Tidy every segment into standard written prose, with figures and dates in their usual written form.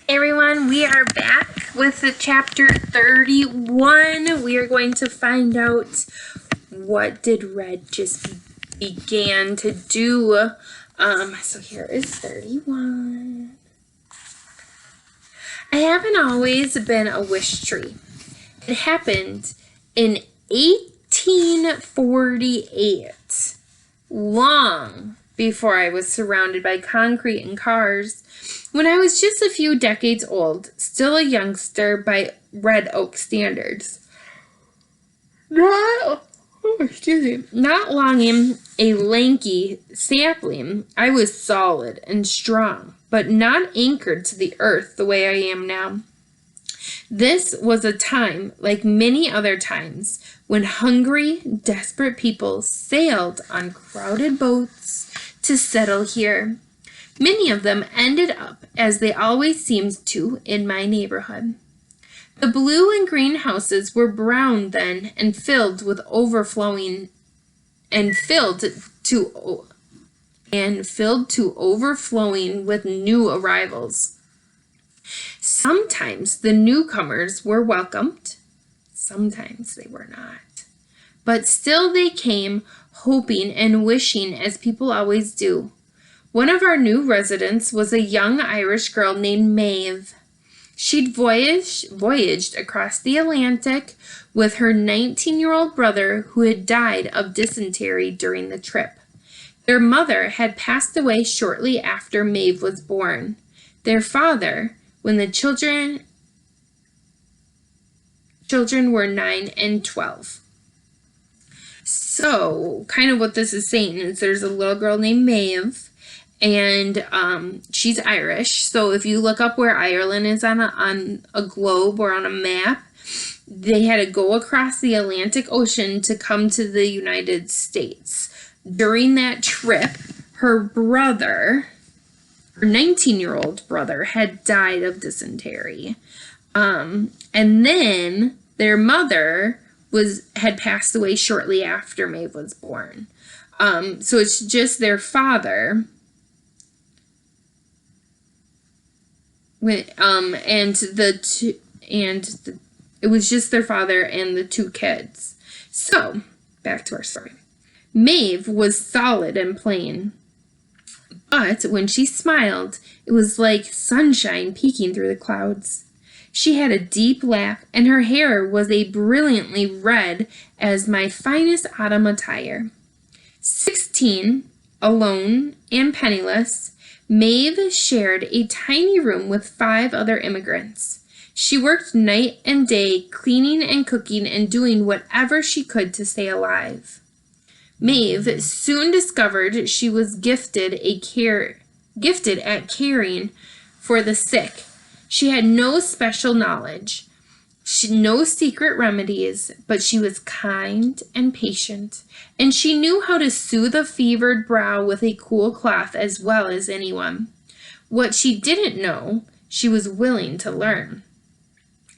Everyone, we are back with the chapter 31. We are going to find out what did Red just began to do. So here is 31. I haven't always been a wish tree. It happened in 1848, long before I was surrounded by concrete and cars. When I was just a few decades old, still a youngster by Red Oak standards. Not long a lanky sapling, I was solid and strong, but not anchored to the earth the way I am now. This was a time, like many other times, when hungry, desperate people sailed on crowded boats to settle here. Many of them ended up, as they always seemed to, in my neighborhood. The blue and green houses were brown then and filled to overflowing with new arrivals. Sometimes the newcomers were welcomed, sometimes they were not. But still they came, hoping and wishing as people always do. One of our new residents was a young Irish girl named Maeve. She'd voyaged across the Atlantic with her 19-year-old brother who had died of dysentery during the trip. Their mother had passed away shortly after Maeve was born. Their father, when the children were 9 and 12. So, kind of what this is saying is there's a little girl named Maeve, and she's Irish. So if you look up where Ireland is on a globe or on a map, they had to go across the Atlantic Ocean to come to the United States. During that trip, her brother, her 19-year-old brother, had died of dysentery. And then their mother had passed away shortly after Maeve was born. So it's just their father. It was just their father and the two kids. So, back to our story. Maeve was solid and plain, but when she smiled, it was like sunshine peeking through the clouds. She had a deep laugh, and her hair was a brilliantly red as my finest autumn attire. 16, alone and penniless, Maeve shared a tiny room with 5 other immigrants. She worked night and day, cleaning and cooking and doing whatever she could to stay alive. Maeve soon discovered she was gifted at caring for the sick. She had no special knowledge, no secret remedies, but she was kind and patient, and she knew how to soothe a fevered brow with a cool cloth as well as anyone. What she didn't know, she was willing to learn.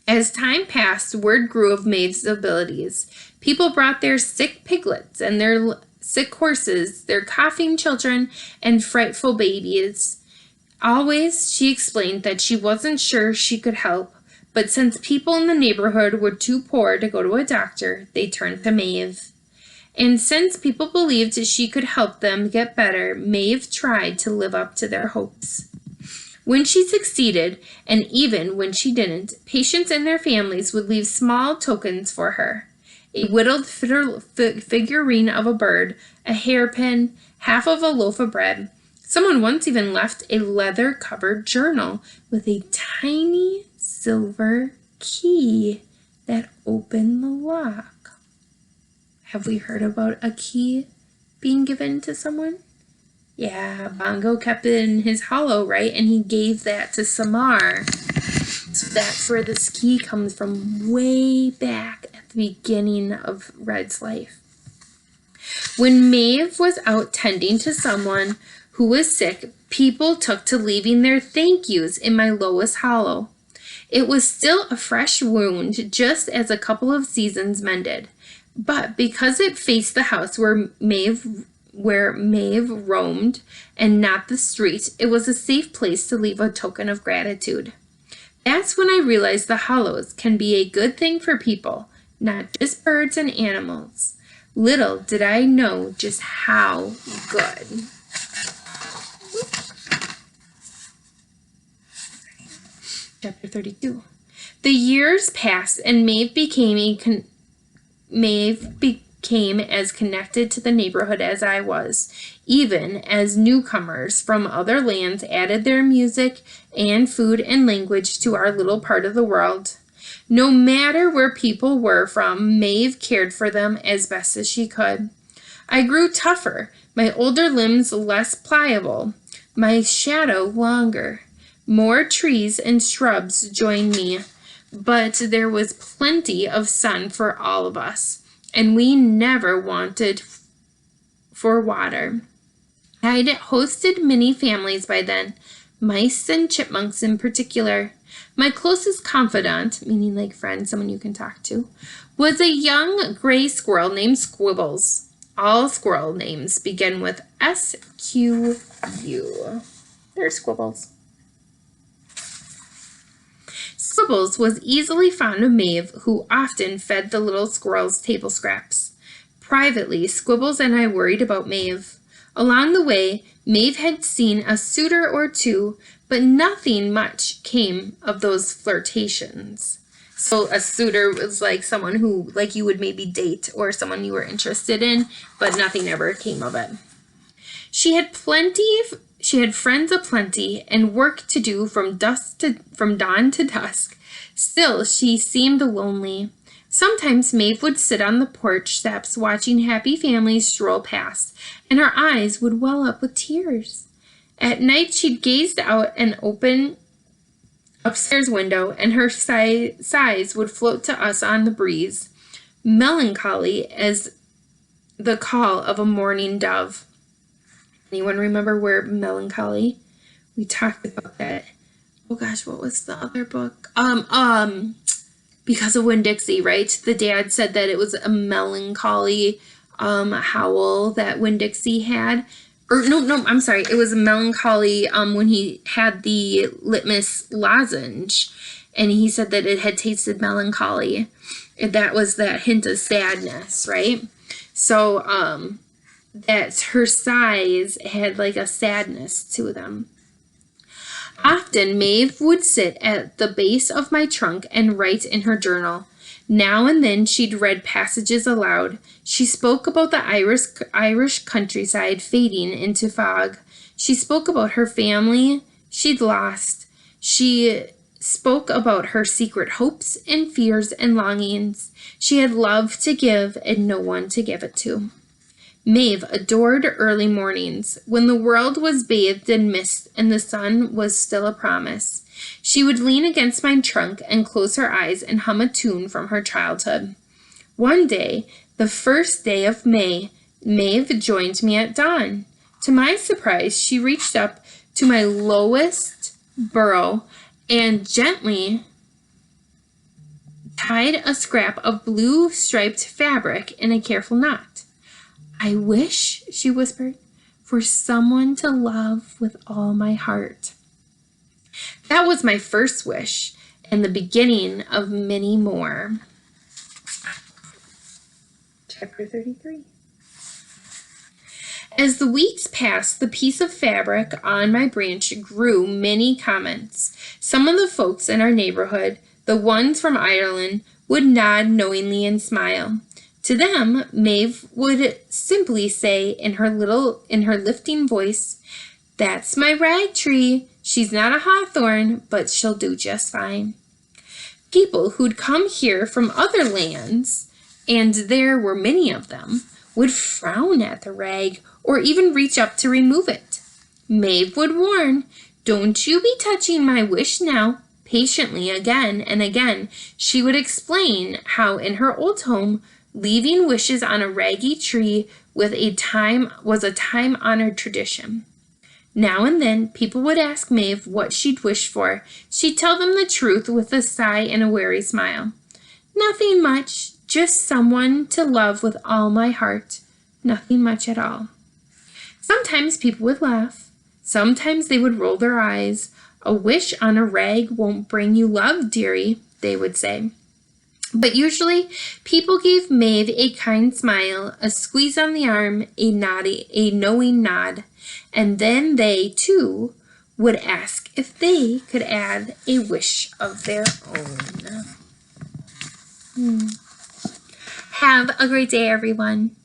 As time passed, word grew of Maeve's abilities. People brought their sick piglets and their sick horses, their coughing children, and frightful babies. Always, she explained that she wasn't sure she could help, but since people in the neighborhood were too poor to go to a doctor, they turned to Maeve. And since people believed she could help them get better, Maeve tried to live up to their hopes. When she succeeded, and even when she didn't, patients and their families would leave small tokens for her. A whittled figurine of a bird, a hairpin, half of a loaf of bread. Someone once even left a leather-covered journal with a tiny silver key that opened the lock. Have we heard about a key being given to someone? Yeah, Bongo kept it in his hollow, right? And he gave that to Samar. So that's where this key comes from, way back at the beginning of Red's life. When Maeve was out tending to someone who was sick, people took to leaving their thank yous in my lowest hollow. It was still a fresh wound, just as a couple of seasons mended. But because it faced the house where Maeve roamed and not the street, it was a safe place to leave a token of gratitude. That's when I realized the hollows can be a good thing for people, not just birds and animals. Little did I know just how good. Chapter 32. The years passed and Maeve became as connected to the neighborhood as I was, even as newcomers from other lands added their music and food and language to our little part of the world. No matter where people were from, Maeve cared for them as best as she could. I grew tougher, my older limbs less pliable, my shadow longer. More trees and shrubs joined me, but there was plenty of sun for all of us, and we never wanted for water. I'd hosted many families by then, mice and chipmunks in particular. My closest confidant, meaning like friend, someone you can talk to, was a young gray squirrel named Squibbles. All squirrel names begin with S-Q-U. They're Squibbles. Squibbles was easily fond of Maeve, who often fed the little squirrels table scraps. Privately, Squibbles and I worried about Maeve. Along the way, Maeve had seen a suitor or two, but nothing much came of those flirtations. So a suitor was like someone who like you would maybe date or someone you were interested in, but nothing ever came of it. She had friends aplenty and work to do from dawn to dusk. Still, she seemed lonely. Sometimes Maeve would sit on the porch steps watching happy families stroll past, and her eyes would well up with tears. At night, she'd gaze out an open upstairs window, and her sighs would float to us on the breeze, melancholy as the call of a mourning dove. Anyone remember where melancholy? We talked about that. Oh gosh, what was the other book? Because of Winn-Dixie, right? The dad said that it was a melancholy howl that Winn-Dixie had. Or no, I'm sorry. It was a melancholy when he had the litmus lozenge, and he said that it had tasted melancholy. That was that hint of sadness, right? So that her sighs had like a sadness to them. Often Maeve would sit at the base of my trunk and write in her journal. Now and then she'd read passages aloud. She spoke about the Irish countryside fading into fog. She spoke about her family she'd lost. She spoke about her secret hopes and fears and longings. She had love to give and no one to give it to. Maeve adored early mornings, when the world was bathed in mist and the sun was still a promise. She would lean against my trunk and close her eyes and hum a tune from her childhood. One day, the first day of May, Maeve joined me at dawn. To my surprise, she reached up to my lowest burrow and gently tied a scrap of blue striped fabric in a careful knot. "I wish," she whispered, "for someone to love with all my heart." That was my first wish and the beginning of many more. Chapter 33. As the weeks passed, the piece of fabric on my branch grew many comments. Some of the folks in our neighborhood, the ones from Ireland, would nod knowingly and smile. To them, Maeve would simply say in her lifting voice, "That's my rag tree. She's not a hawthorn, but she'll do just fine." People who'd come here from other lands, and there were many of them, would frown at the rag or even reach up to remove it. Maeve would warn, "Don't you be touching my wish now." Patiently, again and again, she would explain how in her old home, leaving wishes on a raggy tree was a time-honored tradition. Now and then, people would ask Maeve what she'd wish for. She'd tell them the truth with a sigh and a weary smile. "Nothing much, just someone to love with all my heart. Nothing much at all." Sometimes people would laugh. Sometimes they would roll their eyes. "A wish on a rag won't bring you love, dearie," they would say. But usually, people gave Maeve a kind smile, a squeeze on the arm, a knowing nod, and then they, too, would ask if they could add a wish of their own. Have a great day, everyone.